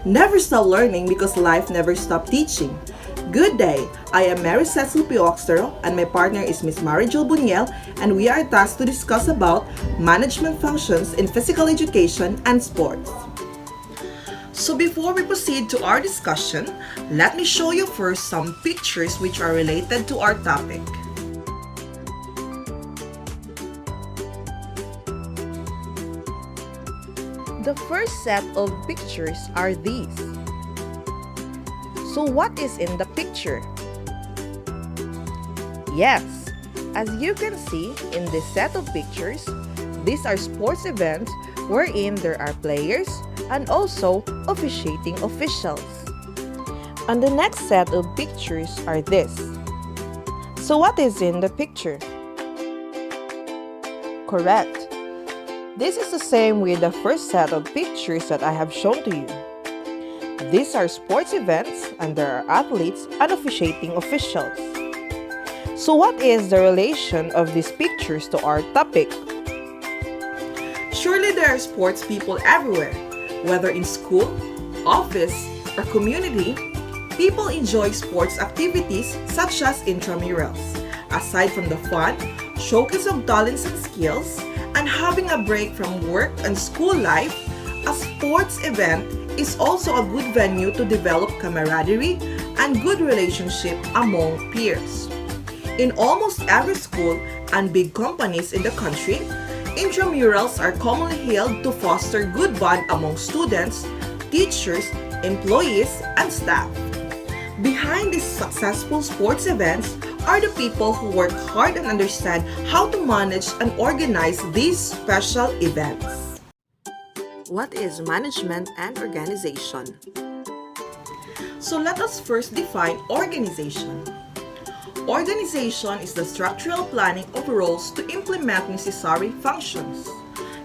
Never stop learning because life never stops teaching. Good day, I am Cecille B. Auxtero and my partner is Miss Marijul B, and we are tasked to discuss about management functions in physical education and sports. So before we proceed to our discussion, let me show you first some pictures which are related to our topic. The first set of pictures are these. So what is in the picture? Yes, as you can see in this set of pictures, these are sports events wherein there are players and also officiating officials. And the next set of pictures are this. So what is in the picture? Correct. This is the same with the first set of pictures that I have shown to you. These are sports events and there are athletes and officiating officials. So what is the relation of these pictures to our topic? Surely there are sports people everywhere. Whether in school, office, or community, people enjoy sports activities such as intramurals. Aside from the fun, showcase of talents and skills, and having a break from work and school life, a sports event is also a good venue to develop camaraderie and good relationship among peers. In almost every school and big companies in the country, intramurals are commonly held to foster good bond among students, teachers, employees, and staff. Behind these successful sports events are the people who work hard and understand how to manage and organize these special events. What is management and organization? So let us first define organization. Organization is the structural planning of roles to implement necessary functions.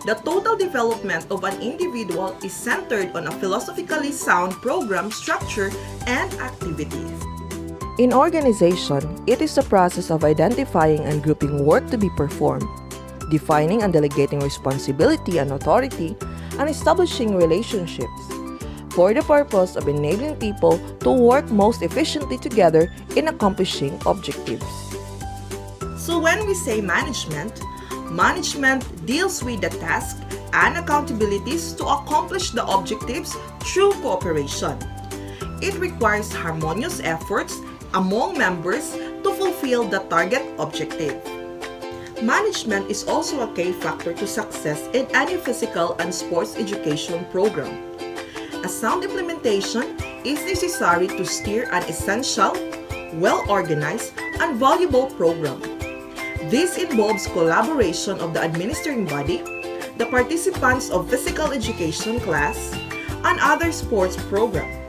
The total development of an individual is centered on a philosophically sound program structure and activities. In organization, it is the process of identifying and grouping work to be performed, defining and delegating responsibility and authority, and establishing relationships for the purpose of enabling people to work most efficiently together in accomplishing objectives. So when we say management deals with the task and accountabilities to accomplish the objectives through cooperation. It requires harmonious efforts among members to fulfill the target objective. Management is also a key factor to success in any physical and sports education program. A sound implementation is necessary to steer an essential, well-organized, and valuable program. This involves collaboration of the administering body, the participants of physical education class, and other sports programs.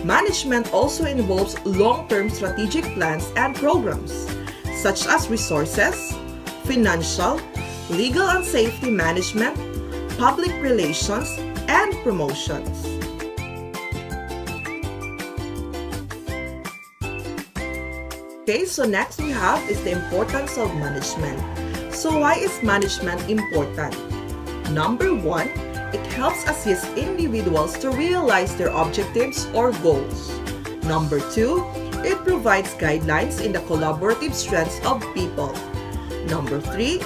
Management also involves long-term strategic plans and programs, such as resources, financial, legal and safety management, public relations, and promotions. Okay, so next we have is the importance of management. So why is management important? Number one, it helps assist individuals to realize their objectives or goals. Number two, it provides guidelines in the collaborative strengths of people. Number three,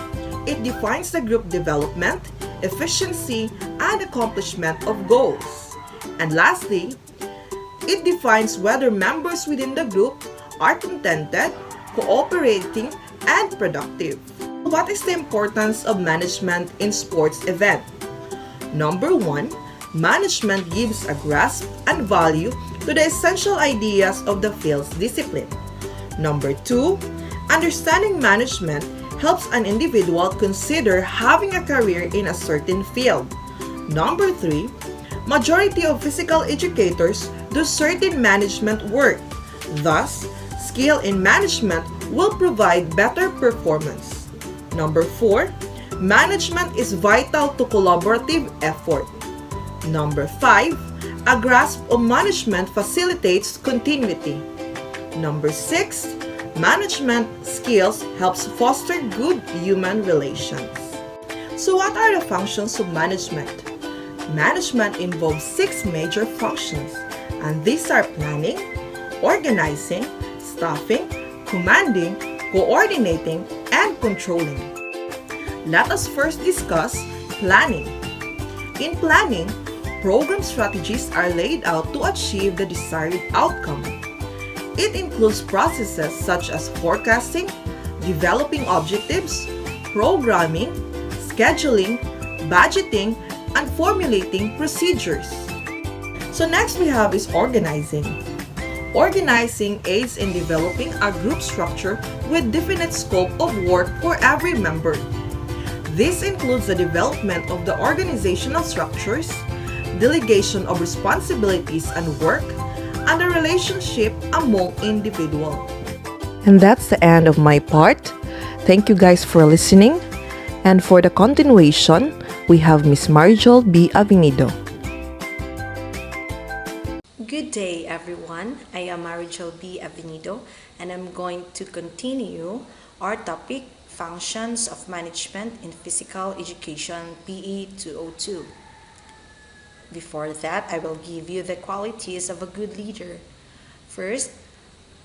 it defines the group development, efficiency, and accomplishment of goals. And lastly, it defines whether members within the group are contented, cooperating, and productive. What is the importance of management in sports event? Number one, management gives a grasp and value to the essential ideas of the field's discipline. Number two, understanding management helps an individual consider having a career in a certain field. Number three, majority of physical educators do certain management work. Thus, skill in management will provide better performance. Number four, management is vital to collaborative effort. Number five, a grasp of management facilitates continuity. Number six, management skills helps foster good human relations. So what are the functions of management? Management involves 6 major functions, and these are planning, organizing, staffing, commanding, coordinating, and controlling. Let us first discuss planning. In planning, program strategies are laid out to achieve the desired outcome. It includes processes such as forecasting, developing objectives, programming, scheduling, budgeting, and formulating procedures. So next we have is organizing. Organizing aids in developing a group structure with definite scope of work for every member. This includes the development of the organizational structures, delegation of responsibilities and work, and the relationship among individuals. And that's the end of my part. Thank you guys for listening. And for the continuation, we have Miss Marijul B. Avenido. Good day, everyone. I am Marijul B. Avenido, and I'm going to continue our topic, Functions of Management in Physical Education, PE 202. Before that, I will give you the qualities of a good leader. First,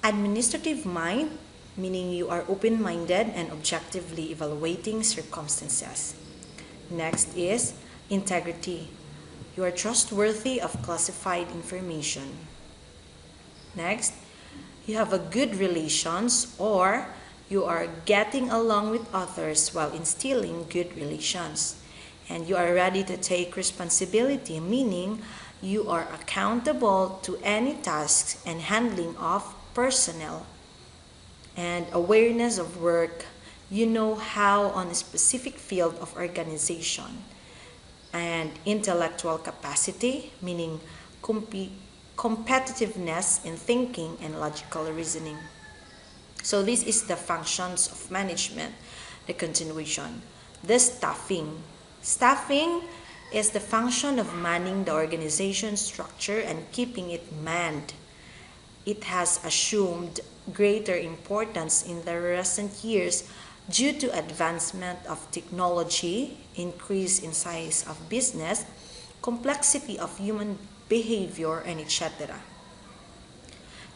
administrative mind, meaning you are open-minded and objectively evaluating circumstances. Next is integrity. You are trustworthy of classified information. Next, you have a good relations, or you are getting along with others while instilling good relations. And you are ready to take responsibility, meaning you are accountable to any tasks and handling of personnel. And awareness of work, you know how on a specific field of organization. And intellectual capacity, meaning competitiveness in thinking and logical reasoning. So this is the functions of management. The continuation. The staffing. Staffing is the function of manning the organization structure and keeping it manned. It has assumed greater importance in the recent years due to advancement of technology, increase in size of business, complexity of human behavior, and etc.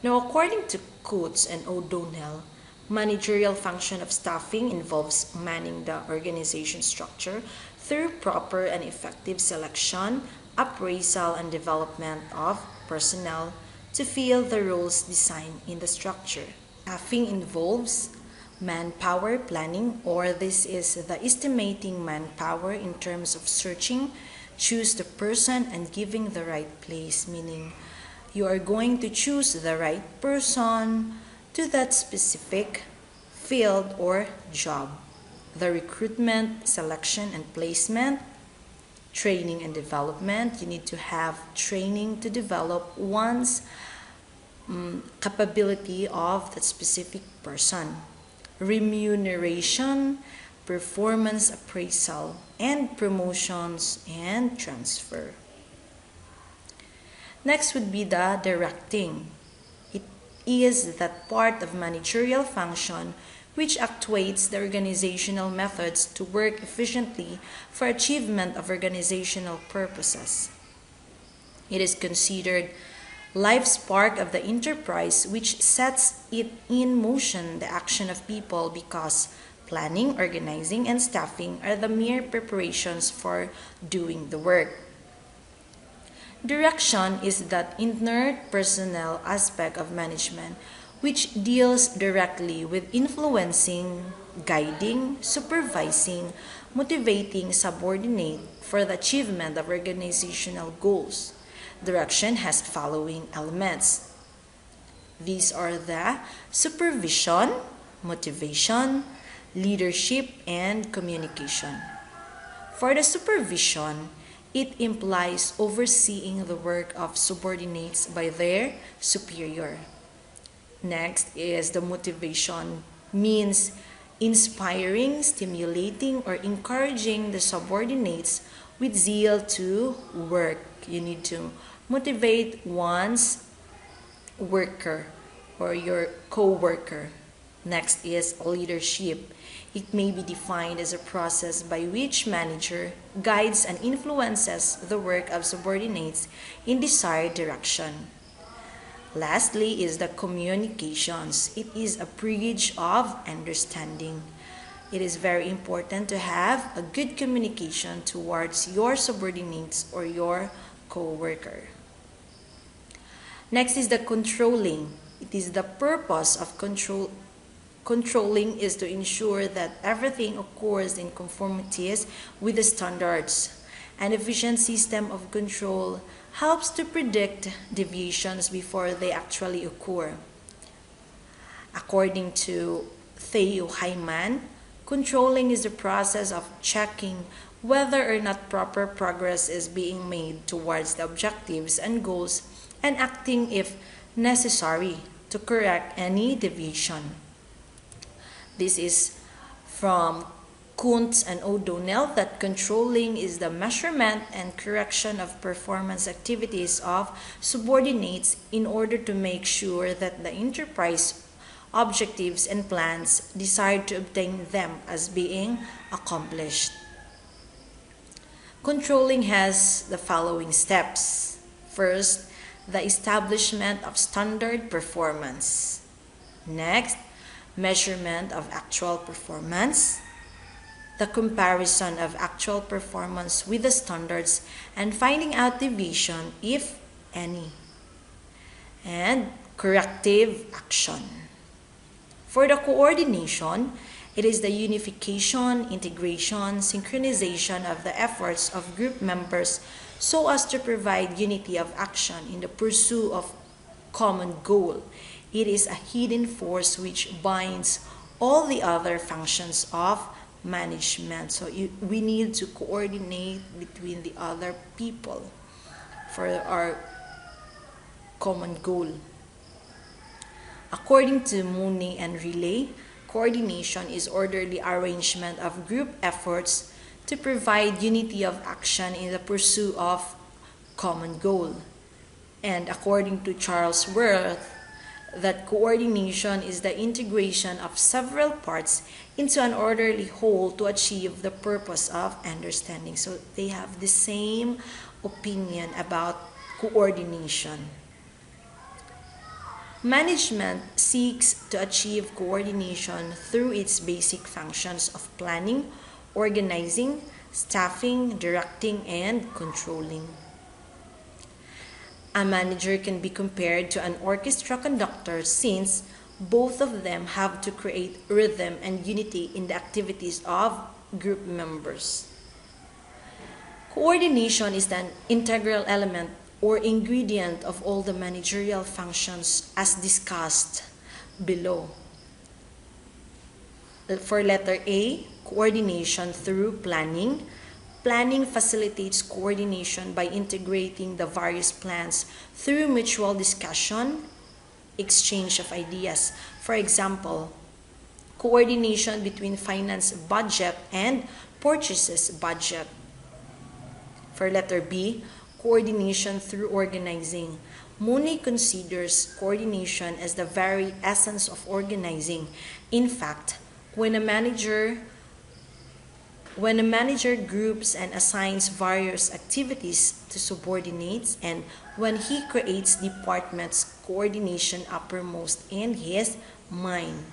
Now, according to Coates and O'Donnell, managerial function of staffing involves manning the organization structure through proper and effective selection, appraisal, and development of personnel to fill the roles designed in the structure. Staffing involves manpower planning, or this is the estimating manpower in terms of searching, choose the person, and giving the right place, meaning you are going to choose the right person to that specific field or job. The recruitment, selection, and placement, training and development. You need to have training to develop one's capability of that specific person. Remuneration, performance appraisal, and promotions and transfer. Next would be the directing. It is that part of managerial function which actuates the organizational methods to work efficiently for achievement of organizational purposes. It is considered life spark of the enterprise which sets it in motion the action of people, because planning, organizing, and staffing are the mere preparations for doing the work. Direction is that inner personnel aspect of management which deals directly with influencing, guiding, supervising, motivating subordinate for the achievement of organizational goals. Direction has following elements. These are the supervision, motivation, leadership, and communication. For the supervision, it implies overseeing the work of subordinates by their superior. Next is the motivation, means inspiring, stimulating, or encouraging the subordinates with zeal to work. You need to motivate one's worker or your co-worker. Next is leadership. It may be defined as a process by which manager guides and influences the work of subordinates in desired direction. Lastly is the communications. It is a bridge of understanding. It is very important to have a good communication towards your subordinates or your co-worker. Next is the controlling. It is the purpose of controlling is to ensure that everything occurs in conformities with the standards. An efficient system of control helps to predict deviations before they actually occur. According to Theo Hyman, controlling is the process of checking whether or not proper progress is being made towards the objectives and goals and acting if necessary to correct any deviation. This is from Kuntz and O'Donnell that controlling is the measurement and correction of performance activities of subordinates in order to make sure that the enterprise objectives and plans desired to obtain them as being accomplished. Controlling has the following steps. First, the establishment of standard performance. Next, measurement of actual performance, the comparison of actual performance with the standards, and finding out deviation, if any, and corrective action. For the coordination, it is the unification, integration, synchronization of the efforts of group members so as to provide unity of action in the pursuit of common goal. It is a hidden force which binds all the other functions of management. So we need to coordinate between the other people for our common goal. According to Mooney and Riley, coordination is orderly arrangement of group efforts to provide unity of action in the pursuit of common goal. And according to Charles Worth, that coordination is the integration of several parts into an orderly whole to achieve the purpose of understanding. So they have the same opinion about coordination. Management seeks to achieve coordination through its basic functions of planning, organizing, staffing, directing, and controlling. A manager can be compared to an orchestra conductor since both of them have to create rhythm and unity in the activities of group members. Coordination is an integral element or ingredient of all the managerial functions as discussed below. For letter A, coordination through planning. Planning facilitates coordination by integrating the various plans through mutual discussion, exchange of ideas. For example, coordination between finance budget and purchases budget. For letter B, coordination through organizing. Mooney considers coordination as the very essence of organizing. In fact, when a manager groups and assigns various activities to subordinates, and when he creates departments, coordination uppermost in his mind.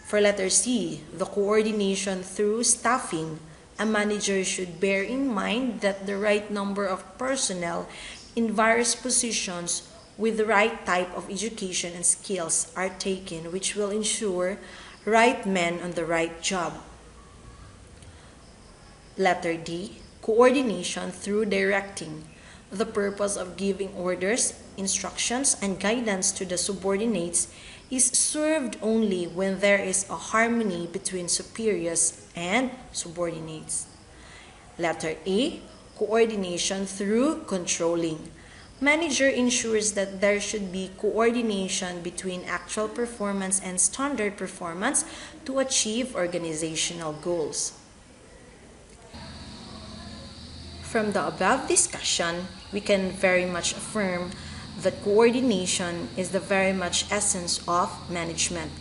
For letter C, the coordination through staffing. A manager should bear in mind that the right number of personnel in various positions with the right type of education and skills are taken, which will ensure right men on the right job. Letter D, coordination through directing. The purpose of giving orders, instructions, and guidance to the subordinates is served only when there is a harmony between superiors and subordinates. Letter A, coordination through controlling. Manager ensures that there should be coordination between actual performance and standard performance to achieve organizational goals. From the above discussion, we can very much affirm that coordination is the very much essence of management.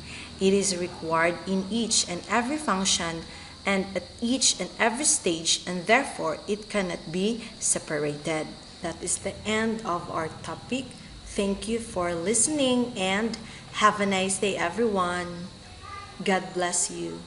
It is required in each and every function and at each and every stage, and therefore it cannot be separated. That is the end of our topic. Thank you for listening and have a nice day, everyone. God bless you.